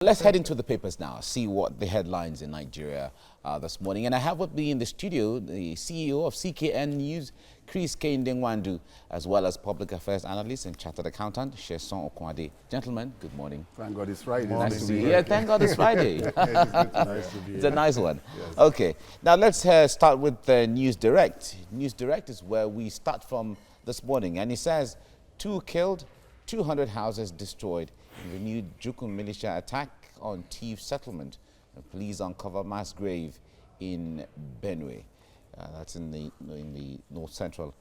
Let's head into the papers now, see what the headlines in Nigeria are this morning. And I have with me in the studio the CEO of CKN News, Chris Kende, as well as public affairs analyst and chartered accountant, Sheson Okwade. Gentlemen, good morning. Thank God it's Friday. Nice to be here. Thank God it's Friday. It's a nice one. Yes. Okay, now let's start with News Direct. News Direct is where we start from this morning. And it says, 2 killed, 200 houses destroyed in renewed Jukun militia attack on Thief settlement. Police uncover mass grave in Benue. That's in the north central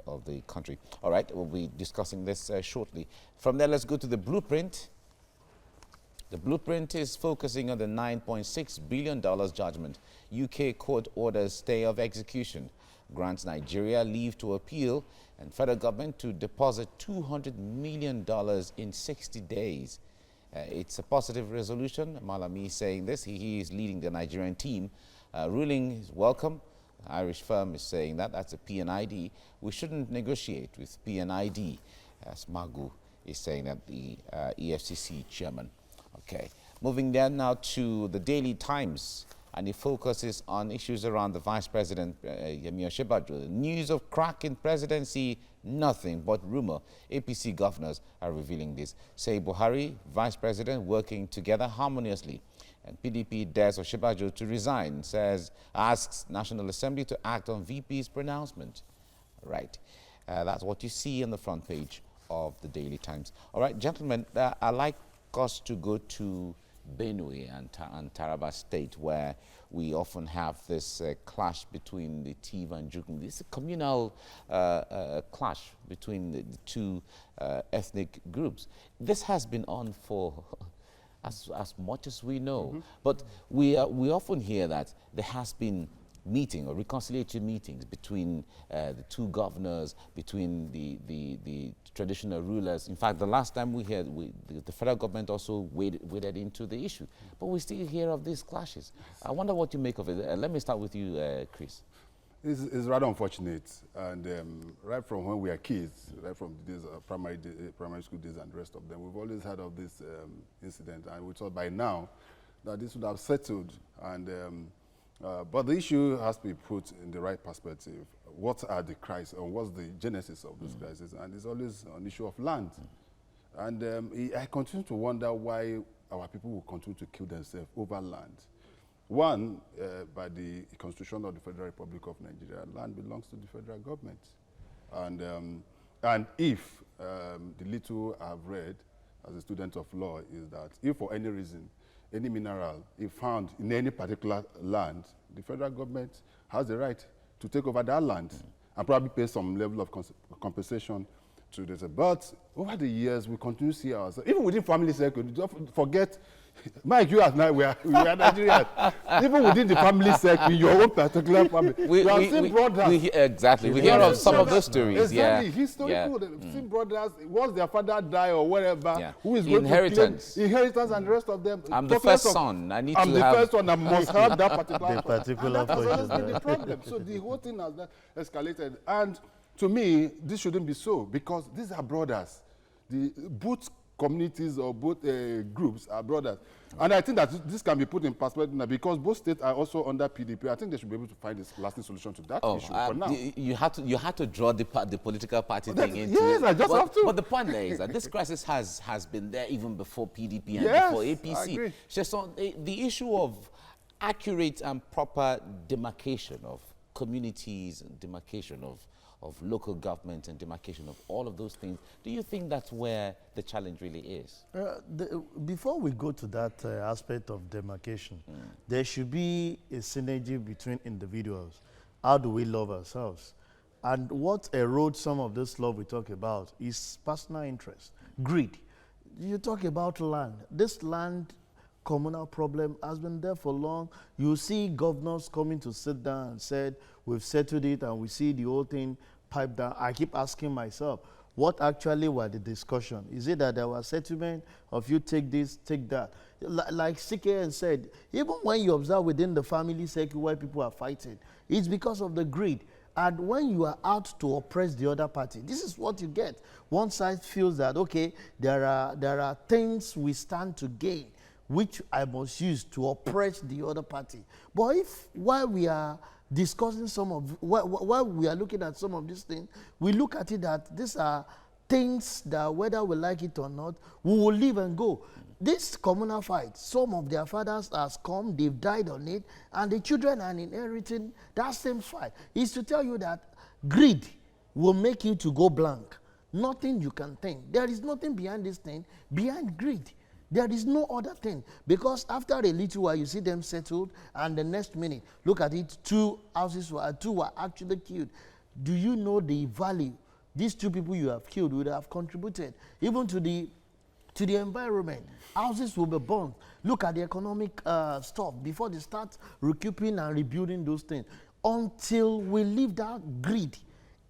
of the country. All right, we'll be discussing this shortly. From there, let's go to the blueprint. The blueprint is focusing on the $9.6 billion judgment. UK court orders stay of execution, grants Nigeria leave to appeal, and federal government to deposit $200 million in 60 days. It's a positive resolution. Malami is saying this. He is leading the Nigerian team. Ruling is welcome. The Irish firm is saying that. That's a PNID. We shouldn't negotiate with PNID, as Magu is saying, that the EFCC chairman. Okay. Moving then now to the Daily Times. And it focuses on issues around the Vice President, Yemi Osinbajo. News of crack in presidency, nothing but rumor. APC governors are revealing this. Say Buhari, Vice President, working together harmoniously. And PDP dares Osinbajo to resign, asks National Assembly to act on VP's pronouncement. Right. That's what you see on the front page of the Daily Times. All right, gentlemen, I'd like us to go to Benue and Taraba State, where we often have this clash between the Tiv and Jukun. This is a communal clash between the two ethnic groups. This has been on for as much as we know. But we often hear that there has been meeting or reconciliatory meetings between the two governors, between the traditional rulers. In fact, the last time we heard, the federal government also waded into the issue. But we still hear of these clashes. I wonder what you make of it. Let me start with you, Chris. It's rather unfortunate. And right from when we were kids, right from the days of primary school days and the rest of them, we've always heard of this incident. And we thought by now that this would have settled. And but the issue has to be put in the right perspective. What are the crises, or what's the genesis of this crisis? And it's always an issue of land. And I continue to wonder why our people will continue to kill themselves over land. One, by the Constitution of the Federal Republic of Nigeria, land belongs to the federal government. And if the little I've read as a student of law is that if for any reason any mineral is found in any particular land, the federal government has the right to take over that land and probably pay some level of compensation to this. But over the years, we continue to see ourselves, even within family circle, don't forget, Mike, you and I, we are Nigerians. Even within the family circle, your own particular family, we have seen brothers. Exactly. We hear of some of those stories. Exactly. Historical. Seen brothers, once their father die or whatever, who is going inheritance. to claim inheritance and the rest of them. I'm the first son. I need to have... I'm the first one. I must have that particular particular and that has always been the problem. So the whole thing has escalated. And to me, this shouldn't be so, because these are brothers. Both communities or both groups are brothers. And I think that this can be put in perspective now, because both states are also under PDP. I think they should be able to find a lasting solution to that issue for now. You had to draw the political party thing into yes, it. I just have to. But the point there is that this crisis has been there even before PDP and before APC. I agree. So the issue of accurate and proper demarcation of communities and demarcation of local government and demarcation of all of those things, do you think that's where the challenge really is? Before we go to that aspect of demarcation, there should be a synergy between individuals. How do we love ourselves? And what erodes some of this love we talk about is personal interest, greed. You talk about land. This land communal problem has been there for long. You see governors coming to sit down and said, we've settled it, and we see the whole thing piped down. I keep asking myself, what actually were the discussion? Is it that there was settlement of you take this, take that? Like CKN said, even when you observe within the family circle where people are fighting, it's because of the greed. And when you are out to oppress the other party, this is what you get. One side feels that, okay, there are things we stand to gain which I must use to oppress the other party. But if while we are discussing while we are looking at some of these things, we look at it that these are things that whether we like it or not, we will live and go. This communal fight, some of their fathers has come, they've died on it, and the children are inheriting that same fight. It's to tell you that greed will make you to go blank. Nothing you can think. There is nothing behind this thing, behind greed. There is no other thing. Because after a little while, you see them settled, and the next minute, look at it, two were actually killed. Do you know the value these two people you have killed would have contributed, even to the environment? Houses will be burned. Look at the economic stuff before they start recouping and rebuilding those things. Until we leave that greed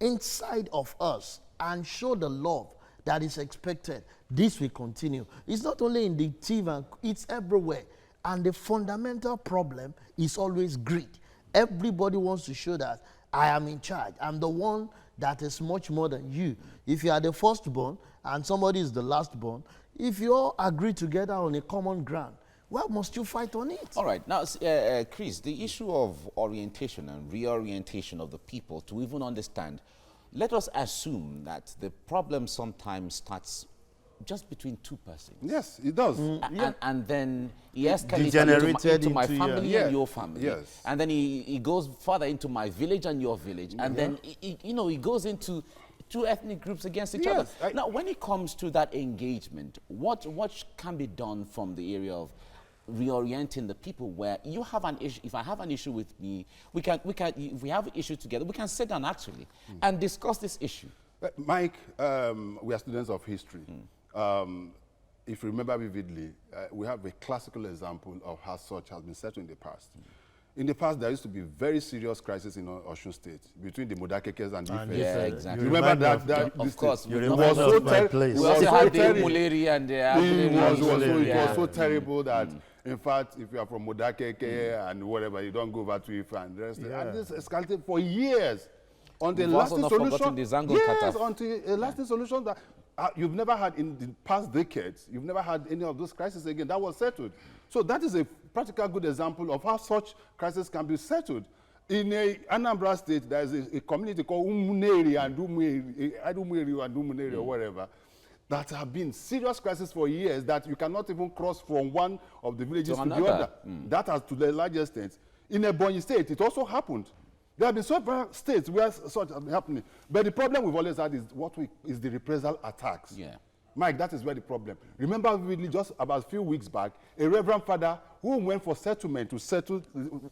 inside of us and show the love that is expected, this will continue. It's not only in the TV, it's everywhere. And the fundamental problem is always greed. Everybody wants to show that I am in charge. I'm the one that is much more than you. If you are the firstborn and somebody is the lastborn, if you all agree together on a common ground, why must you fight on it? All right. Now, Chris, the issue of orientation and reorientation of the people to even understand, let us assume that the problem sometimes starts just between two persons. Yes, it does. And then he escalates into my family and your family. Yes. And then he goes further into my village and your village. And then, he goes into two ethnic groups against each other. Now, when it comes to that engagement, what can be done from the area of reorienting the people, where you have an issue? If I have an issue with me, if we have an issue together, we can sit down actually and discuss this issue. Mike, we are students of history. If you remember vividly, we have a classical example of how such has been settled in the past. In the past, there used to be very serious crisis in Osun State between the Modakekes and the Ifes. Yeah, exactly. You remember that? Of course. You was so terrible. We also had the Umuleri and the it was so terrible that, in fact, if you are from Modakeke and whatever, you don't go over to Ife and the rest. And this escalated for years. Until lasting solution. Yes, until a lasting solution that you've never had in the past decades. You've never had any of those crises again. That was settled. So that is a practical good example of how such crises can be settled. In Anambra State, there is a community called Umuneri and Umuneri or whatever, that have been serious crises for years that you cannot even cross from one of the villages to the other. That has, to the largest extent. In Ebonyi State, it also happened. There have been several states where such has been happening. But the problem we've always had is the reprisal attacks. Yeah. Mike, that is where the problem. Remember vividly, just about a few weeks back, a reverend father who went for settlement to settle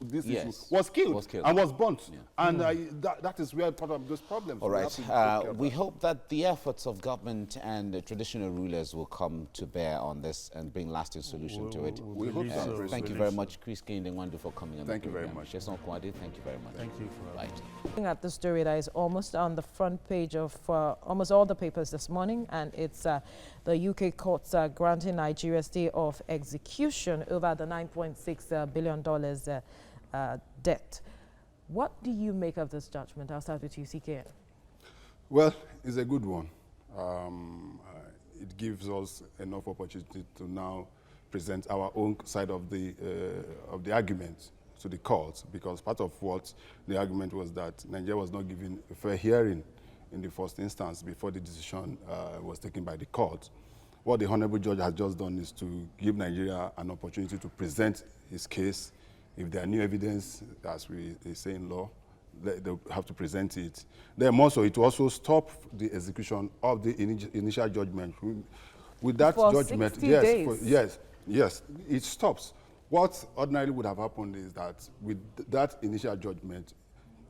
this issue was killed and was burnt. Yeah. And that is where part of those problems. All right. We hope that the efforts of government and the traditional rulers will come to bear on this and bring lasting solution to it. We hope so. Thank you very much, Chris Kinde-Nwandu, for coming on. Thank you very much. Sheson Kwade, thank you very much. Thank you for right. Looking at the story that is almost on the front page of almost all the papers this morning, and it's the UK courts granting Nigeria stay of execution over the $9.6 billion debt. What do you make of this judgment? I'll start with you, CKN. Well, it's a good one. It gives us enough opportunity to now present our own side of the argument to the court, because part of what the argument was that Nigeria was not given a fair hearing in the first instance before the decision was taken by the court. What the Honorable Judge has just done is to give Nigeria an opportunity to present his case. If there are new evidence, as we say in law, they have to present it. Then also, it will also stop the execution of the initial judgment. With that for judgment, 60 days. yes, it stops. What ordinarily would have happened is that with that initial judgment,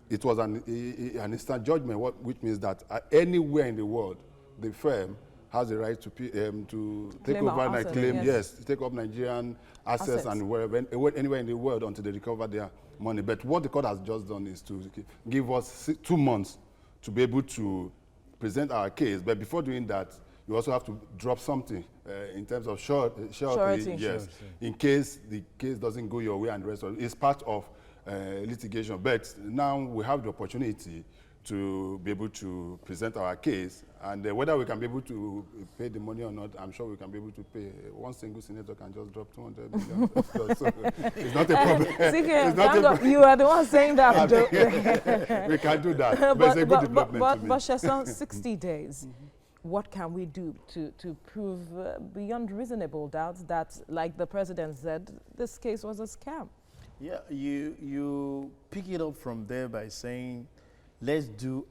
it was an instant judgment, which means that anywhere in the world, the firm has the right to take over and claim, take up Nigerian assets and anywhere in the world until they recover their money. But what the court has just done is to give us 2 months to be able to present our case. But before doing that, you also have to drop something in terms of surety. Yes, in case the case doesn't go your way and the rest of it. It's part of litigation. But now we have the opportunity to be able to present our case. And whether we can be able to pay the money or not, I'm sure we can be able to pay. One single senator can just drop 200 million. So it's not a problem. It's not a problem. You are the one saying that. We can do that. But it's a good development to me. But Sheson, 60 days. What can we do to prove beyond reasonable doubt that, like the president said, this case was a scam? Yeah, you pick it up from there by saying, let's do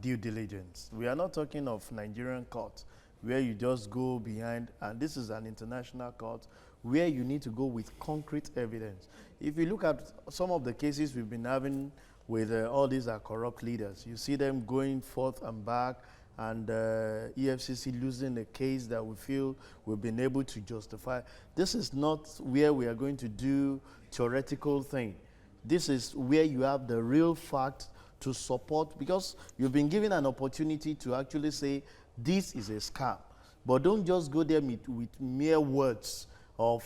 due diligence. We are not talking of Nigerian court where you just go behind, and this is an international court where you need to go with concrete evidence. If you look at some of the cases we've been having with all these corrupt leaders, you see them going forth and back, and EFCC losing a case that we feel we've been able to justify. This is not where we are going to do theoretical thing. This is where you have the real fact to support, because you've been given an opportunity to actually say this is a scam. But don't just go there with mere words of,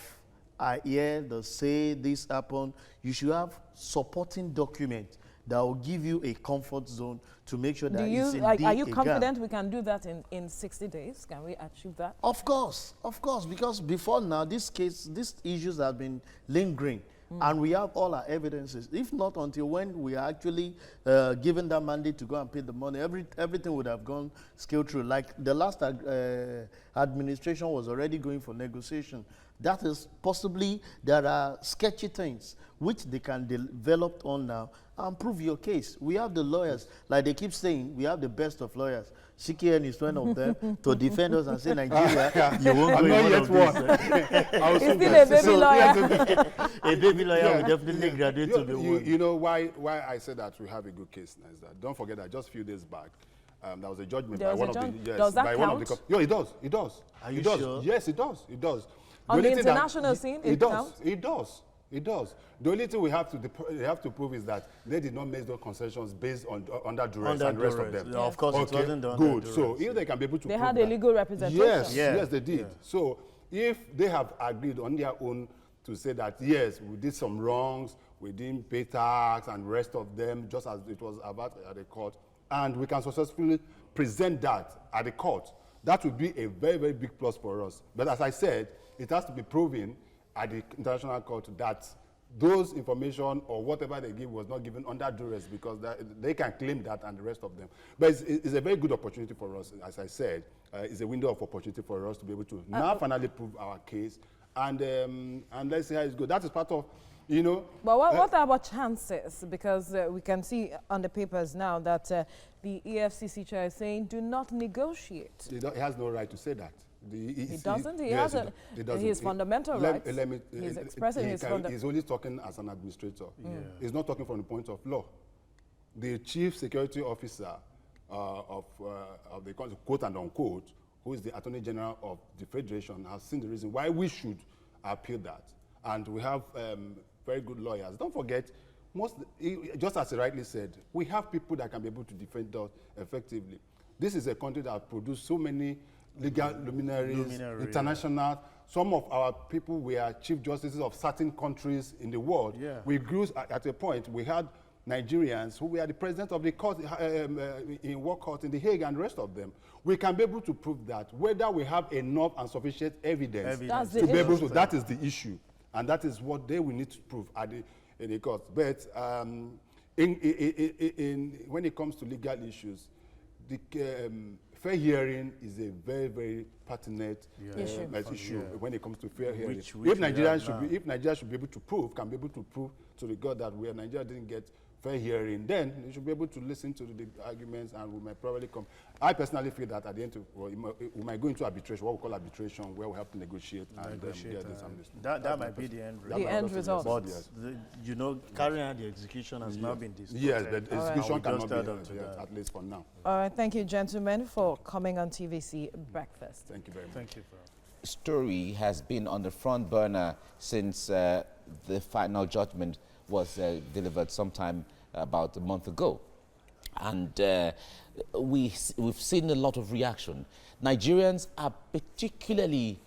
I hear the say this happened. You should have supporting documents that will give you a comfort zone to make sure that it's indeed are you a confident scam. we can do that in 60 days? Can we achieve that? Of course, because before now, these issues have been lingering. And we have all our evidences. If not until when we are actually given that mandate to go and pay the money, everything would have gone scale through. Like the last administration was already going for negotiation. That is possibly, there are sketchy things which they can develop on now and prove your case. We have the lawyers, like they keep saying, we have the best of lawyers. CKN is one of them to defend us and say, Nigeria, you won't go in one of these. He's still a baby lawyer. A baby lawyer will definitely graduate to be one. You know why I said that we have a good case now is that, don't forget that just a few days back, there was a judgment by one of the... Yes, does that by count? one of the... Yeah, it does. It does. Are you does. sure? Yes, it does. It does. On the international scene, it counts? It does. It does. The only thing we have to prove is that they did not make those concessions based on under duress and the rest of them. Yeah, of course, okay, it wasn't under good. duress. So if they can be able to They prove had that, a legal representation. Yes, Yeah. yes, they did. Yeah. So if they have agreed on their own to say that, yes, we did some wrongs, we didn't pay tax and the rest of them, just as it was about at the court, and we can successfully present that at the court, that would be a very, very big plus for us. But as I said, it has to be proven at the international court that those information or whatever they give was not given under duress, because they can claim that and the rest of them. But it's a very good opportunity for us, as I said. It's a window of opportunity for us to be able to now finally prove our case, and let's see how it's good. That is part of, you know. But what about chances? Because we can see on the papers now that the EFCC chair is saying, do not negotiate. He has no right to say that. He doesn't? He yes, has his fundamental rights. He's expressing his fundamental. He's only talking as an administrator. Yeah. He's not talking from the point of law. The chief security officer of the country, quote and unquote, who is the Attorney General of the Federation, has seen the reason why we should appeal that. And we have very good lawyers. Don't forget, just as he rightly said, we have people that can be able to defend us effectively. This is a country that produced so many legal luminaries, international. Some of our people were chief justices of certain countries in the world. Yeah. We grew at a point, we had Nigerians who were the president of the court in work court in The Hague and the rest of them. We can be able to prove that, whether we have enough and sufficient evidence to be able to, that is the issue. And that is what they will need to prove at in the court. But when it comes to legal issues, the fair hearing is a very, very pertinent issue when it comes to fair hearing. If Nigeria should be able to prove, can be able to prove to the God that Nigeria didn't get fair hearing, then you should be able to listen to the arguments, and we might probably come. I personally feel that at the end, we might go into arbitration, what we call arbitration, where we have to negotiate and get this amnesty. That might be the end result. The end result. But, you know, carrying out the execution has not been discussed. Yes, the execution cannot be, at least for now. All right, thank you, gentlemen, for coming on TVC Breakfast. Thank you very much. Thank you. Story has been on the front burner since the final judgment was delivered sometime about a month ago. And we've seen a lot of reaction. Nigerians are particularly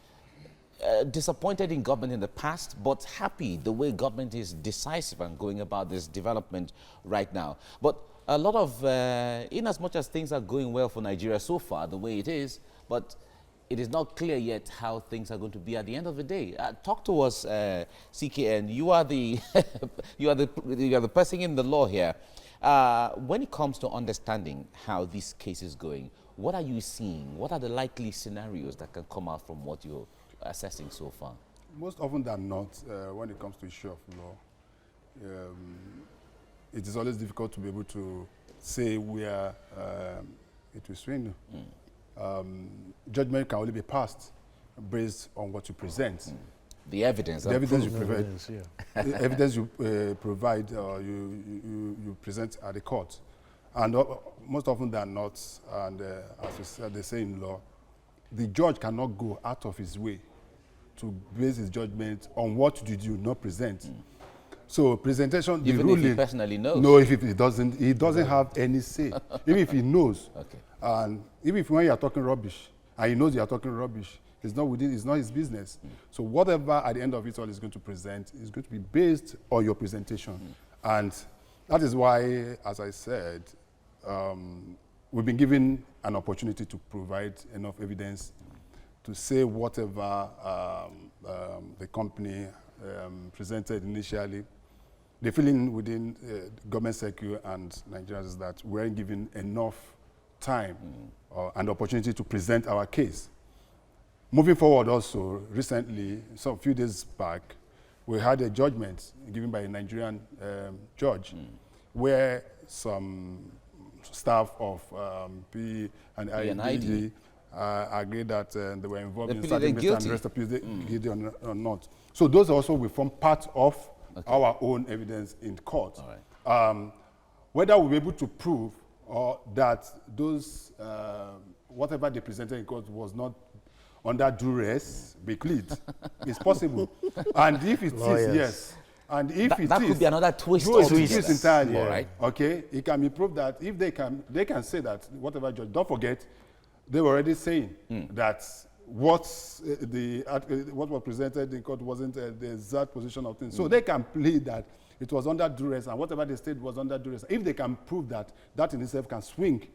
disappointed in government in the past, but happy the way government is decisive and going about this development right now. But a lot of, in as much as things are going well for Nigeria so far, the way it is, but it is not clear yet how things are going to be at the end of the day. Talk to us, CKN. You are the you are the person in the law here. When it comes to understanding how this case is going, what are you seeing? What are the likely scenarios that can come out from what you're assessing so far? Most often than not, when it comes to issue of law, it is always difficult to be able to say where it will swing. Judgment can only be passed based on what you present. The evidence. The evidence you provide. Evidence, yeah. The evidence you provide or you present at the court. And most often than not, and as you said, they say in law, the judge cannot go out of his way to base his judgment on what did you not present. So presentation, the Even ruling, if he personally knows? No, if he doesn't have any say. Even if he knows. Okay. And even if when you are talking rubbish, and he knows you are talking rubbish, it's not his business. So whatever at the end of it all is going to present is going to be based on your presentation. And that is why, as I said, we've been given an opportunity to provide enough evidence to say whatever the company presented initially. The feeling within government sector and Nigerians is that we weren't given enough time and opportunity to present our case. Moving forward also, recently, so a few days back, we had a judgment given by a Nigerian judge where some staff of P and IED agreed that they were involved in certain and the rest of guilty or not. So those also will form part of our own evidence in court. All right. Whether we'll be able to prove that those, whatever they presented in court was not under duress, be plead. It's possible. And if it is, yes. And if that could be another twist. Twist entirely. Yeah. Right. Okay, it can be proved that if they can say that whatever judge. Don't forget, they were already saying that what was presented in court wasn't the exact position of things. So they can plead that it was under duress, and whatever they said was under duress. If they can prove that, that in itself can swing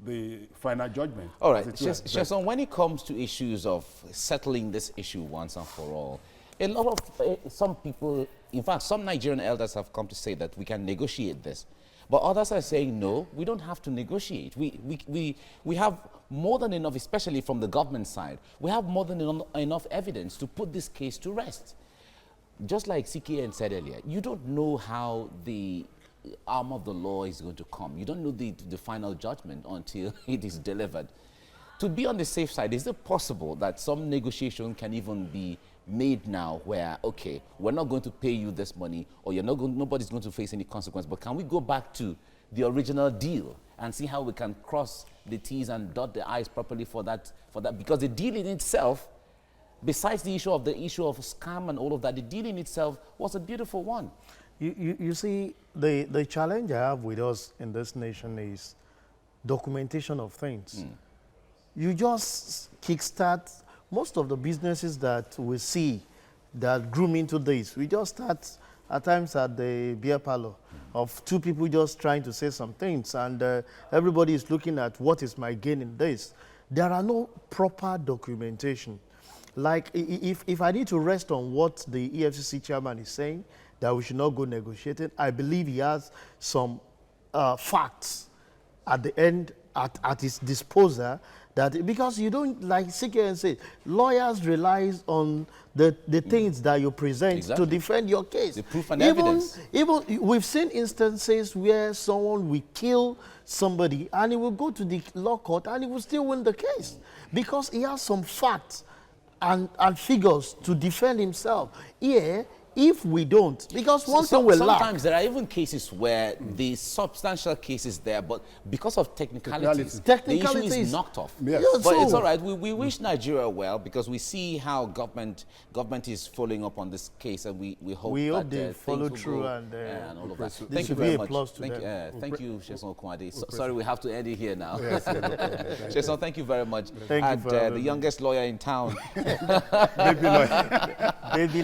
the final judgment. All right, Sheson, when it comes to issues of settling this issue once and for all, a lot of some people, in fact, some Nigerian elders have come to say that we can negotiate this. But others are saying, no, we don't have to negotiate. We have more than enough, especially from the government side, we have more than enough evidence to put this case to rest. Just like CKN said earlier, you don't know how the arm of the law is going to come. You don't know the final judgment until it is delivered. To be on the safe side, is it possible that some negotiation can even be made now where, okay, we're not going to pay you this money, or nobody's going to face any consequence, but can we go back to the original deal and see how we can cross the T's and dot the I's properly for that? Because the deal in itself, besides the issue of scam and all of that, the deal in itself was a beautiful one. You see, the challenge I have with us in this nation is documentation of things. You just kickstart most of the businesses that we see that groom into this. We just start at times at the beer parlor of two people just trying to say some things, and everybody is looking at what is my gain in this. There are no proper documentation. Like if I need to rest on what the EFCC chairman is saying, that we should not go negotiating, I believe he has some facts at the end at his disposal, that because you don't, like CKN said, lawyers rely on the things that you present to defend your case. The proof and evidence. Even we've seen instances where someone will kill somebody and he will go to the law court and he will still win the case because he has some facts and figures to defend himself. Here, if we don't, because one thing will lack. Sometimes there are even cases where the substantial case is there, but because of technicalities, the issue is knocked off. Yes. Yeah, but it's all right. We wish Nigeria well because we see how government is following up on this case, and we hope that they follow through and all of that. Thank you very much. Thank you, Sheson Okwade. Sorry, we have to end it here now. Yes, Sheson, thank you very much. Thank you for the youngest lawyer in town. Baby lawyer. Baby lawyer.